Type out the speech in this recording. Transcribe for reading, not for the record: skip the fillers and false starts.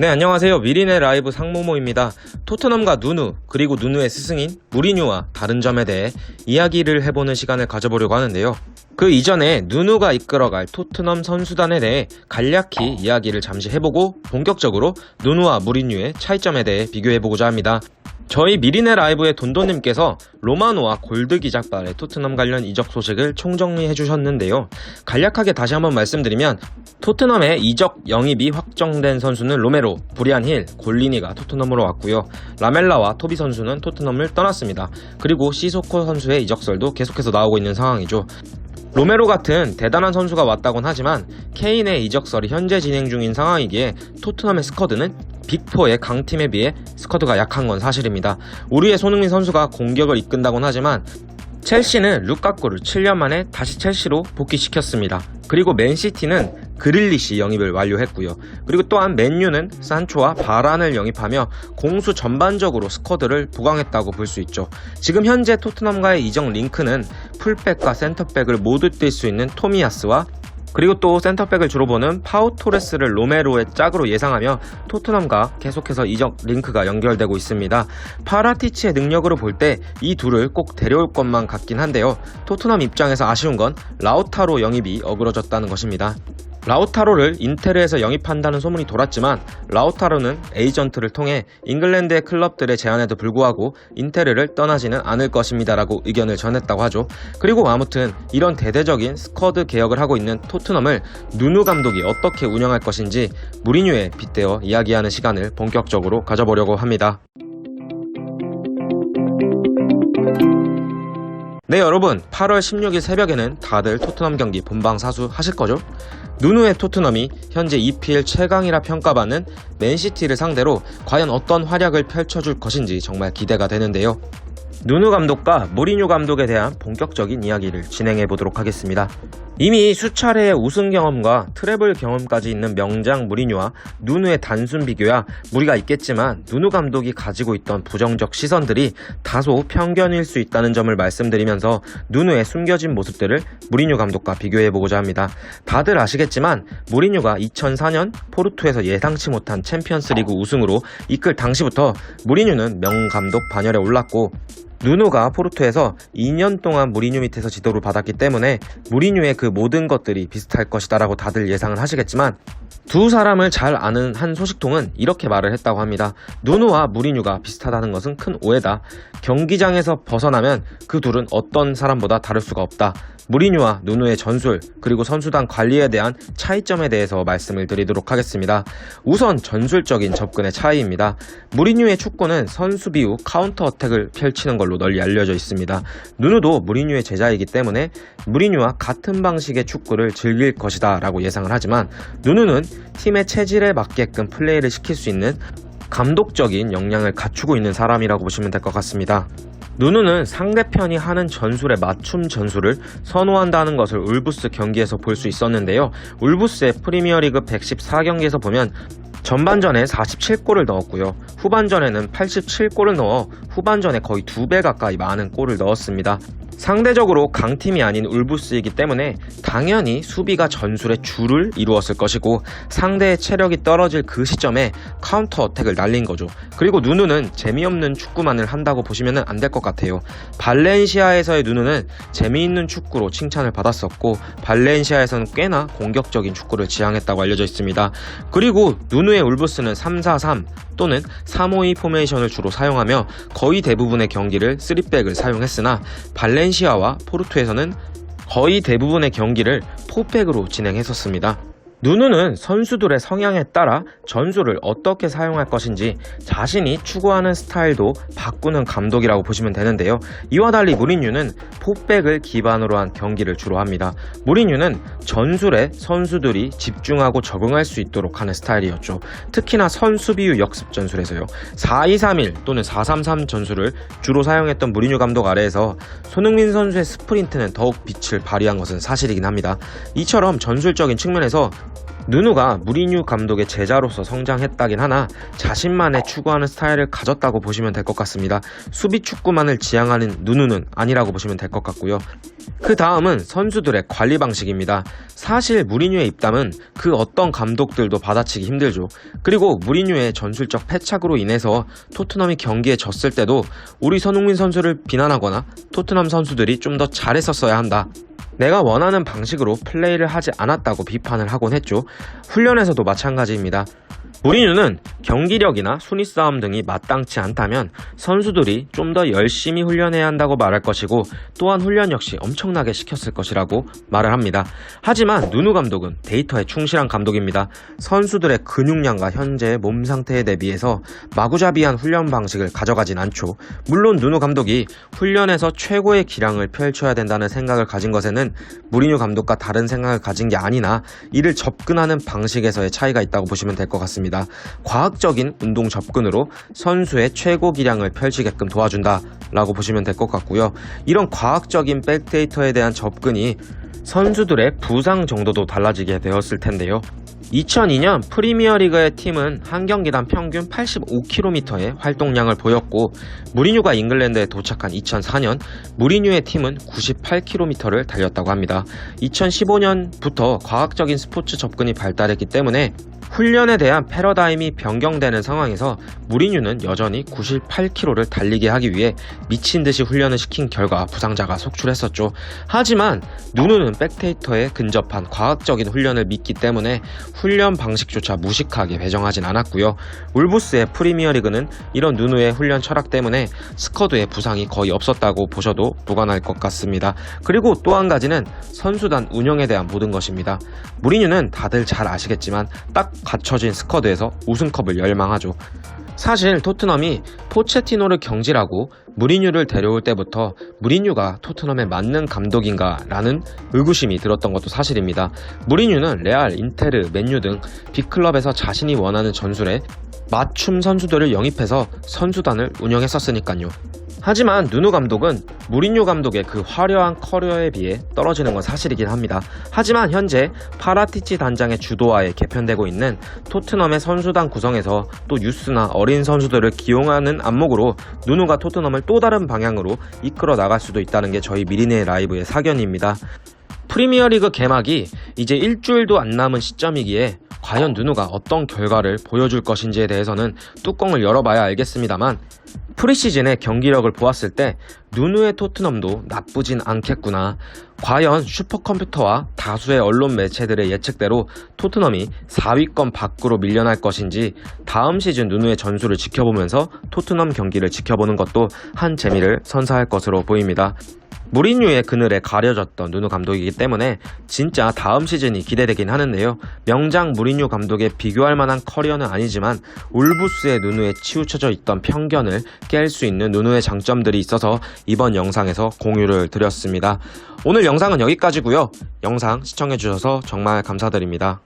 네, 안녕하세요. 미리네 라이브 상모모입니다. 토트넘과 누누, 그리고 누누의 스승인 무리뉴와 다른 점에 대해 이야기를 해보는 시간을 가져보려고 하는데요. 그 이전에 누누가 이끌어갈 토트넘 선수단에 대해 간략히 이야기를 잠시 해보고 본격적으로 누누와 무리뉴의 차이점에 대해 비교해보고자 합니다. 저희 미리네 라이브의 돈돈님께서 로마노와 골드 기작발의 토트넘 관련 이적 소식을 총정리해 주셨는데요. 간략하게 다시 한번 말씀드리면 토트넘의 이적 영입이 확정된 선수는 로메로, 브리안 힐, 골리니가 토트넘으로 왔고요. 라멜라와 토비 선수는 토트넘을 떠났습니다. 그리고 시소코 선수의 이적설도 계속해서 나오고 있는 상황이죠. 로메로 같은 대단한 선수가 왔다곤 하지만 케인의 이적설이 현재 진행 중인 상황이기에 토트넘의 스쿼드는 빅4의 강팀에 비해 스쿼드가 약한 건 사실입니다. 우리의 손흥민 선수가 공격을 이끈다곤 하지만 첼시는 루카쿠를 7년 만에 다시 첼시로 복귀시켰습니다. 그리고 맨시티는 그릴리시 영입을 완료했고요. 그리고 또한 맨유는 산초와 바란을 영입하며 공수 전반적으로 스쿼드를 부강했다고 볼 수 있죠. 지금 현재 토트넘과의 이적 링크는 풀백과 센터백을 모두 뛸 수 있는 토미야스와 그리고 또 센터백을 주로 보는 파우 토레스를 로메로의 짝으로 예상하며 토트넘과 계속해서 이적 링크가 연결되고 있습니다. 파라티치의 능력으로 볼 때 이 둘을 꼭 데려올 것만 같긴 한데요. 토트넘 입장에서 아쉬운 건 라우타로 영입이 어그러졌다는 것입니다. 라우타로를 인테르에서 영입한다는 소문이 돌았지만 라우타로는 에이전트를 통해 잉글랜드의 클럽들의 제안에도 불구하고 인테르를 떠나지는 않을 것입니다 라고 의견을 전했다고 하죠. 그리고 아무튼 이런 대대적인 스쿼드 개혁을 하고 있는 토트넘을 누누 감독이 어떻게 운영할 것인지 무리뉴에 빗대어 이야기하는 시간을 본격적으로 가져보려고 합니다. 네, 여러분, 8월 16일 새벽에는 다들 토트넘 경기 본방사수 하실 거죠? 누누의 토트넘이 현재 EPL 최강이라 평가받는 맨시티를 상대로 과연 어떤 활약을 펼쳐줄 것인지 정말 기대가 되는데요. 누누 감독과 무리뉴 감독에 대한 본격적인 이야기를 진행해 보도록 하겠습니다. 이미 수차례의 우승 경험과 트래블 경험까지 있는 명장 무리뉴와 누누의 단순 비교야 무리가 있겠지만 누누 감독이 가지고 있던 부정적 시선들이 다소 편견일 수 있다는 점을 말씀드리면서 누누의 숨겨진 모습들을 무리뉴 감독과 비교해보고자 합니다. 다들 아시겠지만 무리뉴가 2004년 포르투에서 예상치 못한 챔피언스리그 우승으로 이끌 당시부터 무리뉴는 명감독 반열에 올랐고 누누가 포르투에서 2년 동안 무리뉴 밑에서 지도를 받았기 때문에 무리뉴의 그 모든 것들이 비슷할 것이다 라고 다들 예상을 하시겠지만 두 사람을 잘 아는 한 소식통은 이렇게 말을 했다고 합니다. 누누와 무리뉴가 비슷하다는 것은 큰 오해다. 경기장에서 벗어나면 그 둘은 어떤 사람보다 다를 수가 없다. 무리뉴와 누누의 전술 그리고 선수단 관리에 대한 차이점에 대해서 말씀을 드리도록 하겠습니다. 우선 전술적인 접근의 차이입니다. 무리뉴의 축구는 선수 비우 카운터 어택을 펼치는 걸로 널리 알려져 있습니다. 누누도 무리뉴의 제자이기 때문에 무리뉴와 같은 방식의 축구를 즐길 것이다 라고 예상을 하지만 누누는 팀의 체질에 맞게끔 플레이를 시킬 수 있는 감독적인 역량을 갖추고 있는 사람이라고 보시면 될 것 같습니다. 누누는 상대편이 하는 전술에 맞춤 전술을 선호한다는 것을 울브스 경기에서 볼 수 있었는데요. 울브스의 프리미어리그 114경기에서 보면 전반전에 47골을 넣었고요. 후반전에는 87골을 넣어 후반전에 거의 2배 가까이 많은 골을 넣었습니다. 상대적으로 강팀이 아닌 울브스이기 때문에 당연히 수비가 전술의 주를 이루었을 것이고 상대의 체력이 떨어질 그 시점에 카운터 어택을 날린 거죠. 그리고 누누는 재미없는 축구만을 한다고 보시면 안 될 것 같아요. 발렌시아에서의 누누는 재미있는 축구로 칭찬을 받았었고 발렌시아에서는 꽤나 공격적인 축구를 지향했다고 알려져 있습니다. 그리고 누누의 울브스는 3-4-3 또는 3-5-2 포메이션을 주로 사용하며 거의 대부분의 경기를 3백을 사용했으나 발렌시아와 포르투에서는 거의 대부분의 경기를 4백으로 진행했었습니다. 누누는 선수들의 성향에 따라 전술을 어떻게 사용할 것인지 자신이 추구하는 스타일도 바꾸는 감독이라고 보시면 되는데요. 이와 달리 무리뉴는 포백을 기반으로 한 경기를 주로 합니다. 무리뉴는 전술에 선수들이 집중하고 적응할 수 있도록 하는 스타일이었죠. 특히나 선수 비유 역습 전술에서요. 4-2-3-1 또는 4-3-3 전술을 주로 사용했던 무리뉴 감독 아래에서 손흥민 선수의 스프린트는 더욱 빛을 발휘한 것은 사실이긴 합니다. 이처럼 전술적인 측면에서 누누가 무리뉴 감독의 제자로서 성장했다긴 하나 자신만의 추구하는 스타일을 가졌다고 보시면 될 것 같습니다. 수비 축구만을 지향하는 누누는 아니라고 보시면 될 것 같고요. 그 다음은 선수들의 관리 방식입니다. 사실 무리뉴의 입담은 그 어떤 감독들도 받아치기 힘들죠. 그리고 무리뉴의 전술적 패착으로 인해서 토트넘이 경기에 졌을 때도 우리 손흥민 선수를 비난하거나 토트넘 선수들이 좀 더 잘했었어야 한다, 내가 원하는 방식으로 플레이를 하지 않았다고 비판을 하곤 했죠. 훈련에서도 마찬가지입니다. 무리뉴는 경기력이나 순위 싸움 등이 마땅치 않다면 선수들이 좀 더 열심히 훈련해야 한다고 말할 것이고, 또한 훈련 역시 엄청나게 시켰을 것이라고 말을 합니다. 하지만 누누 감독은 데이터에 충실한 감독입니다. 선수들의 근육량과 현재의 몸 상태에 대비해서 마구잡이한 훈련 방식을 가져가진 않죠. 물론 누누 감독이 훈련에서 최고의 기량을 펼쳐야 된다는 생각을 가진 것에는 무리뉴 감독과 다른 생각을 가진 게 아니나 이를 접근하는 방식에서의 차이가 있다고 보시면 될 것 같습니다. 과학적인 운동 접근으로 선수의 최고 기량을 펼치게끔 도와준다 라고 보시면 될 것 같고요. 이런 과학적인 백데이터에 대한 접근이 선수들의 부상 정도도 달라지게 되었을 텐데요. 2002년 프리미어리그의 팀은 한 경기당 평균 85km의 활동량을 보였고, 무리뉴가 잉글랜드에 도착한 2004년 무리뉴의 팀은 98km를 달렸다고 합니다. 2015년부터 과학적인 스포츠 접근이 발달했기 때문에 훈련에 대한 패러다임이 변경되는 상황에서 무리뉴는 여전히 98km를 달리게 하기 위해 미친듯이 훈련을 시킨 결과 부상자가 속출했었죠. 하지만 누누는 백데이터에 근접한 과학적인 훈련을 믿기 때문에 훈련 방식조차 무식하게 배정하진 않았고요. 울브스의 프리미어리그는 이런 누누의 훈련 철학 때문에 스쿼드에 부상이 거의 없었다고 보셔도 무관할 것 같습니다. 그리고 또 한 가지는 선수단 운영에 대한 모든 것입니다. 무리뉴는 다들 잘 아시겠지만 딱 갖춰진 스쿼드에서 우승컵을 열망하죠. 사실 토트넘이 포체티노를 경질하고 무리뉴를 데려올 때부터 무리뉴가 토트넘에 맞는 감독인가 라는 의구심이 들었던 것도 사실입니다. 무리뉴는 레알, 인테르, 맨유 등 빅클럽에서 자신이 원하는 전술에 맞춤 선수들을 영입해서 선수단을 운영했었으니까요. 하지만 누누 감독은 무리뉴 감독의 그 화려한 커리어에 비해 떨어지는 건 사실이긴 합니다. 하지만 현재 파라티치 단장의 주도하에 개편되고 있는 토트넘의 선수단 구성에서 또 유스나 어린 선수들을 기용하는 안목으로 누누가 토트넘을 또 다른 방향으로 이끌어 나갈 수도 있다는 게 저희 미리네 라이브의 사견입니다. 프리미어리그 개막이 이제 일주일도 안 남은 시점이기에 과연 누누가 어떤 결과를 보여줄 것인지에 대해서는 뚜껑을 열어봐야 알겠습니다만, 프리시즌의 경기력을 보았을 때 누누의 토트넘도 나쁘진 않겠구나. 과연 슈퍼컴퓨터와 다수의 언론 매체들의 예측대로 토트넘이 4위권 밖으로 밀려날 것인지 다음 시즌 누누의 전술을 지켜보면서 토트넘 경기를 지켜보는 것도 한 재미를 선사할 것으로 보입니다. 무리뉴의 그늘에 가려졌던 누누 감독이기 때문에 진짜 다음 시즌이 기대되긴 하는데요. 명장 무리뉴 감독에 비교할 만한 커리어는 아니지만 울브스의 누누에 치우쳐져 있던 편견을 깰 수 있는 누누의 장점들이 있어서 이번 영상에서 공유를 드렸습니다. 오늘 영상은 여기까지고요. 영상 시청해주셔서 정말 감사드립니다.